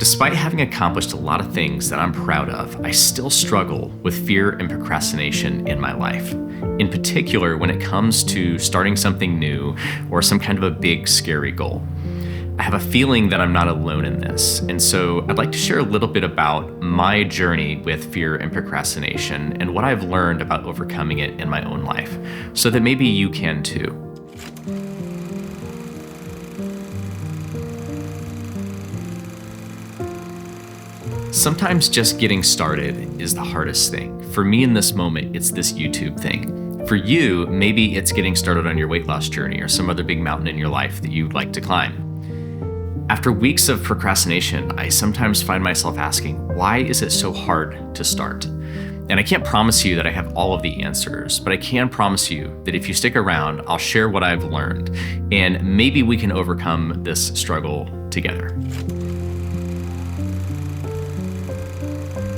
Despite having accomplished a lot of things that I'm proud of, I still struggle with fear and procrastination in my life. In particular, when it comes to starting something new or some kind of a big, scary goal. I have a feeling that I'm not alone in this, and so I'd like to share a little bit about my journey with fear and procrastination and what I've learned about overcoming it in my own life, so that maybe you can too. Sometimes just getting started is the hardest thing. For me in this moment, it's this YouTube thing. For you, maybe it's getting started on your weight loss journey or some other big mountain in your life that you'd like to climb. After weeks of procrastination, I sometimes find myself asking, why is it so hard to start? And I can't promise you that I have all of the answers, but I can promise you that if you stick around, I'll share what I've learned, and maybe we can overcome this struggle together.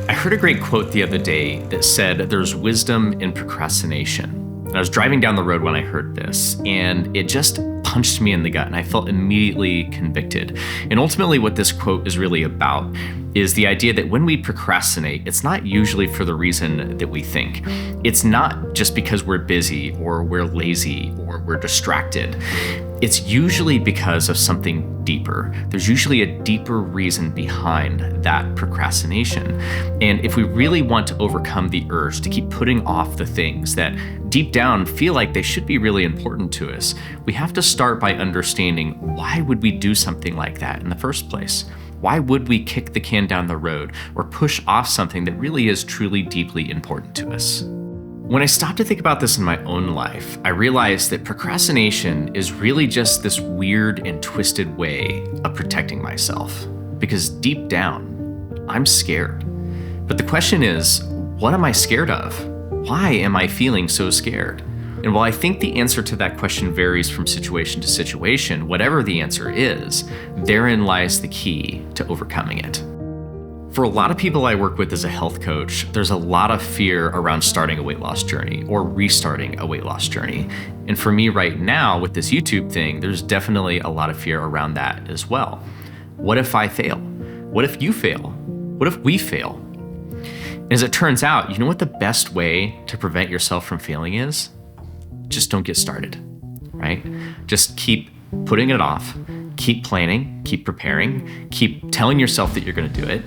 I heard a great quote the other day that said, there's wisdom in procrastination. And I was driving down the road when I heard this, and it just punched me in the gut, and I felt immediately convicted. And ultimately what this quote is really about is the idea that when we procrastinate, it's not usually for the reason that we think. It's not just because we're busy or we're lazy or we're distracted. It's usually because of something deeper. There's usually a deeper reason behind that procrastination. And if we really want to overcome the urge to keep putting off the things that deep down feel like they should be really important to us, we have to start by understanding, why would we do something like that in the first place? Why would we kick the can down the road or push off something that really is truly deeply important to us? When I stopped to think about this in my own life, I realized that procrastination is really just this weird and twisted way of protecting myself. Because deep down, I'm scared. But the question is, what am I scared of? Why am I feeling so scared? And while I think the answer to that question varies from situation to situation, whatever the answer is, therein lies the key to overcoming it. For a lot of people I work with as a health coach, there's a lot of fear around starting a weight loss journey or restarting a weight loss journey. And for me right now with this YouTube thing, there's definitely a lot of fear around that as well. What if I fail? What if you fail? What if we fail? And as it turns out, you know what the best way to prevent yourself from failing is? Just don't get started, right? Just keep putting it off, keep planning, keep preparing, keep telling yourself that you're gonna do it,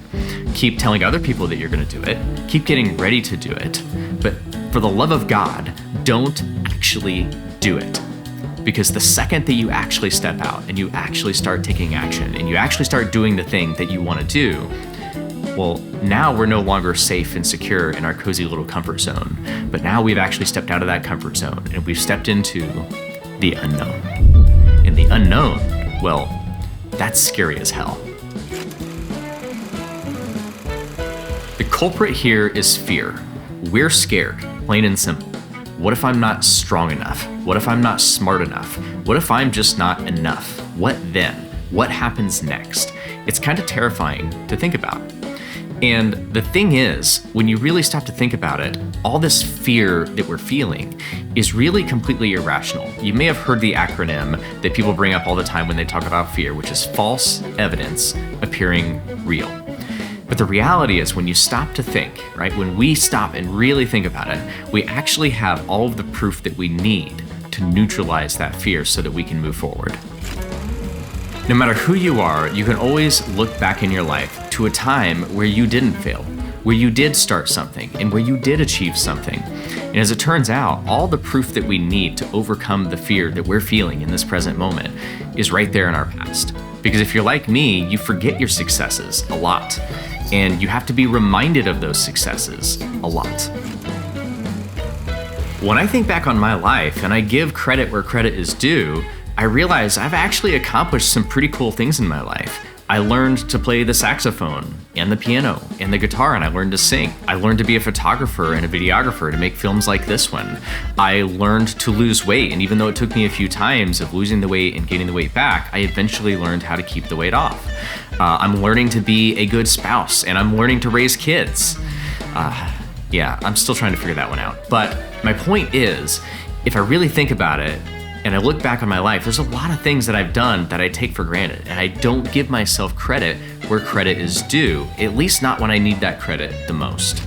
keep telling other people that you're gonna do it, keep getting ready to do it. But for the love of God, don't actually do it. Because the second that you actually step out and you actually start taking action and you actually start doing the thing that you wanna do, well, now we're no longer safe and secure in our cozy little comfort zone, but now we've actually stepped out of that comfort zone and we've stepped into the unknown. And the unknown, well, that's scary as hell. The culprit here is fear. We're scared, plain and simple. What if I'm not strong enough? What if I'm not smart enough? What if I'm just not enough? What then? What happens next? It's kind of terrifying to think about. And the thing is, when you really stop to think about it, all this fear that we're feeling is really completely irrational. You may have heard the acronym that people bring up all the time when they talk about fear, which is false evidence appearing real. But the reality is, when you stop to think, right, when we stop and really think about it, we actually have all of the proof that we need to neutralize that fear so that we can move forward. No matter who you are, you can always look back in your life to a time where you didn't fail, where you did start something, and where you did achieve something. And as it turns out, all the proof that we need to overcome the fear that we're feeling in this present moment is right there in our past. Because if you're like me, you forget your successes a lot, and you have to be reminded of those successes a lot. When I think back on my life, and I give credit where credit is due, I realize I've actually accomplished some pretty cool things in my life. I learned to play the saxophone and the piano and the guitar, and I learned to sing. I learned to be a photographer and a videographer to make films like this one. I learned to lose weight, and even though it took me a few times of losing the weight and gaining the weight back, I eventually learned how to keep the weight off. I'm learning to be a good spouse, and I'm learning to raise kids. I'm still trying to figure that one out. But my point is, if I really think about it, And I look back on my life, there's a lot of things that I've done that I take for granted, and I don't give myself credit where credit is due, at least not when I need that credit the most.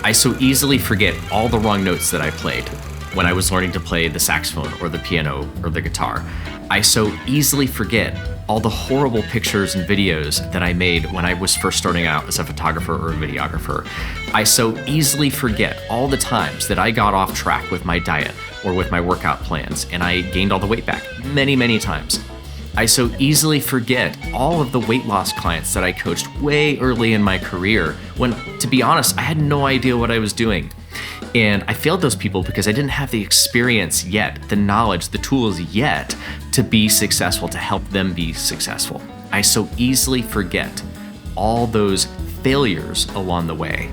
I so easily forget all the wrong notes that I played when I was learning to play the saxophone or the piano or the guitar. I so easily forget all the horrible pictures and videos that I made when I was first starting out as a photographer or a videographer. I so easily forget all the times that I got off track with my diet or with my workout plans and I gained all the weight back many, many times. I so easily forget all of the weight loss clients that I coached way early in my career when, to be honest, I had no idea what I was doing. And I failed those people because I didn't have the experience yet, the knowledge, the tools yet to be successful, to help them be successful. I so easily forget all those failures along the way.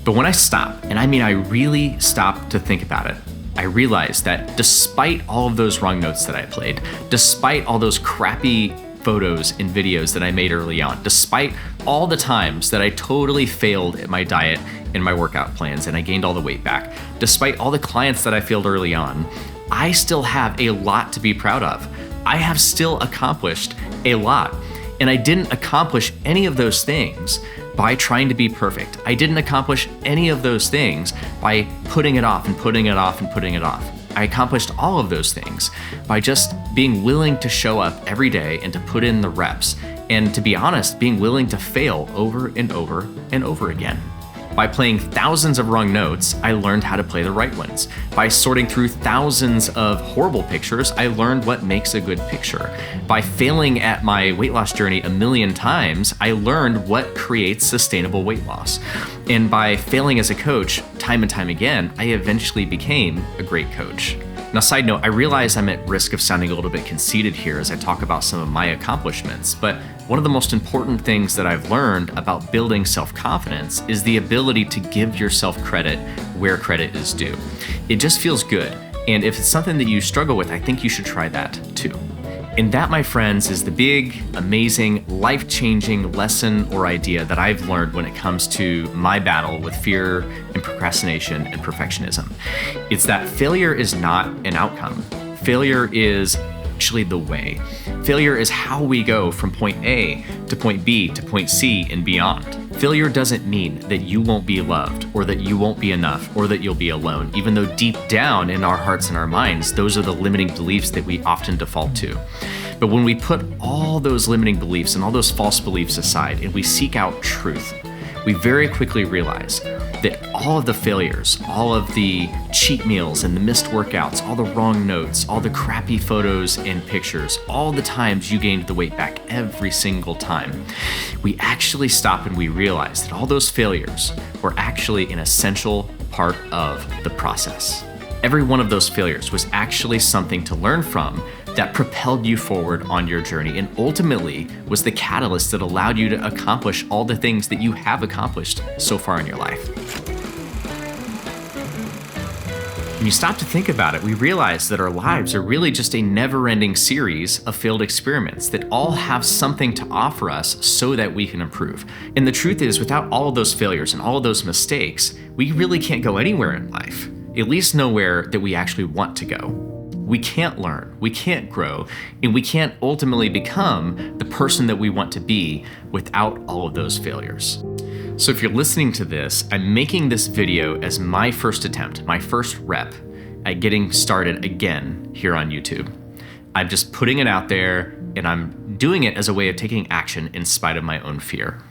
But when I stop, and I mean I really stop to think about it, I realized that despite all of those wrong notes that I played, despite all those crappy photos and videos that I made early on, despite all the times that I totally failed at my diet and my workout plans and I gained all the weight back, despite all the clients that I failed early on, I still have a lot to be proud of. I have still accomplished a lot. And I didn't accomplish any of those things by trying to be perfect. I didn't accomplish any of those things by putting it off and putting it off and putting it off. I accomplished all of those things by just being willing to show up every day and to put in the reps. And to be honest, being willing to fail over and over and over again. By playing thousands of wrong notes, I learned how to play the right ones. By sorting through thousands of horrible pictures, I learned what makes a good picture. By failing at my weight loss journey a million times, I learned what creates sustainable weight loss. And by failing as a coach time and time again, I eventually became a great coach. Now, side note, I realize I'm at risk of sounding a little bit conceited here as I talk about some of my accomplishments, but one of the most important things that I've learned about building self-confidence is the ability to give yourself credit where credit is due. It just feels good, and if it's something that you struggle with, I think you should try that too. And that, my friends, is the big, amazing, life-changing lesson or idea that I've learned when it comes to my battle with fear and procrastination and perfectionism. It's that failure is not an outcome. Failure is actually the way. Failure is how we go from point A to point B to point C and beyond. Failure doesn't mean that you won't be loved or that you won't be enough or that you'll be alone, even though deep down in our hearts and our minds, those are the limiting beliefs that we often default to. But when we put all those limiting beliefs and all those false beliefs aside and we seek out truth, we very quickly realize that all of the failures, all of the cheat meals and the missed workouts, all the wrong notes, all the crappy photos and pictures, all the times you gained the weight back every single time, we actually stop and we realize that all those failures were actually an essential part of the process. Every one of those failures was actually something to learn from that propelled you forward on your journey and ultimately was the catalyst that allowed you to accomplish all the things that you have accomplished so far in your life. When you stop to think about it, we realize that our lives are really just a never-ending series of failed experiments that all have something to offer us so that we can improve. And the truth is, without all of those failures and all of those mistakes, we really can't go anywhere in life, at least nowhere that we actually want to go. We can't learn, we can't grow, and we can't ultimately become the person that we want to be without all of those failures. So if you're listening to this, I'm making this video as my first attempt, my first rep at getting started again here on YouTube. I'm just putting it out there and I'm doing it as a way of taking action in spite of my own fear.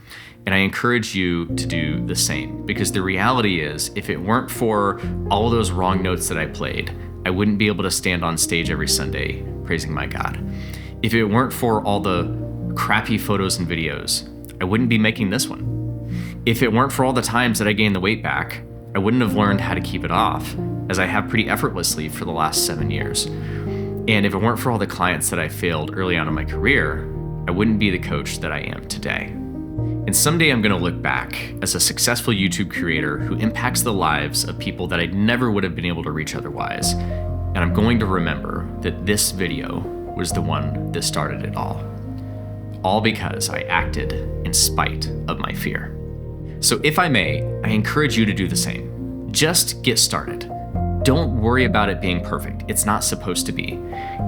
And I encourage you to do the same, because the reality is, if it weren't for all of those wrong notes that I played, I wouldn't be able to stand on stage every Sunday praising my God. If it weren't for all the crappy photos and videos, I wouldn't be making this one. If it weren't for all the times that I gained the weight back, I wouldn't have learned how to keep it off, as I have pretty effortlessly for the last 7 years. And if it weren't for all the clients that I failed early on in my career, I wouldn't be the coach that I am today. And someday I'm gonna look back as a successful YouTube creator who impacts the lives of people that I never would have been able to reach otherwise. And I'm going to remember that this video was the one that started it all. All because I acted in spite of my fear. So if I may, I encourage you to do the same. Just get started. Don't worry about it being perfect. It's not supposed to be.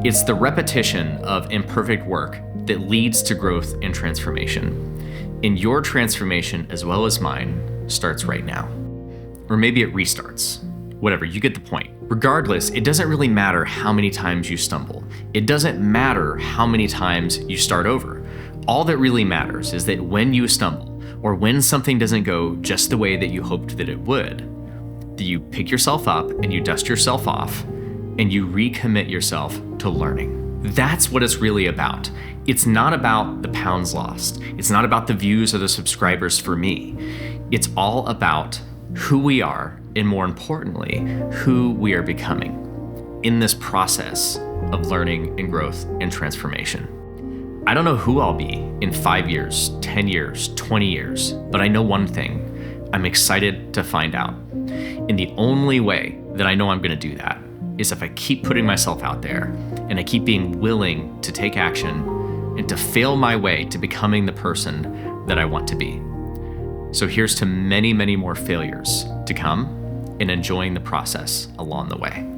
It's the repetition of imperfect work that leads to growth and transformation. And your transformation, as well as mine, starts right now. Or maybe it restarts. Whatever, you get the point. Regardless, it doesn't really matter how many times you stumble. It doesn't matter how many times you start over. All that really matters is that when you stumble, or when something doesn't go just the way that you hoped that it would, that you pick yourself up and you dust yourself off and you recommit yourself to learning. That's what it's really about. It's not about the pounds lost. It's not about the views or the subscribers for me. It's all about who we are, and more importantly, who we are becoming in this process of learning and growth and transformation. I don't know who I'll be in 5 years, 10 years, 20 years, but I know one thing. I'm excited to find out. And the only way that I know I'm going to do that is if I keep putting myself out there and I keep being willing to take action and to fail my way to becoming the person that I want to be. So here's to many, many more failures to come and enjoying the process along the way.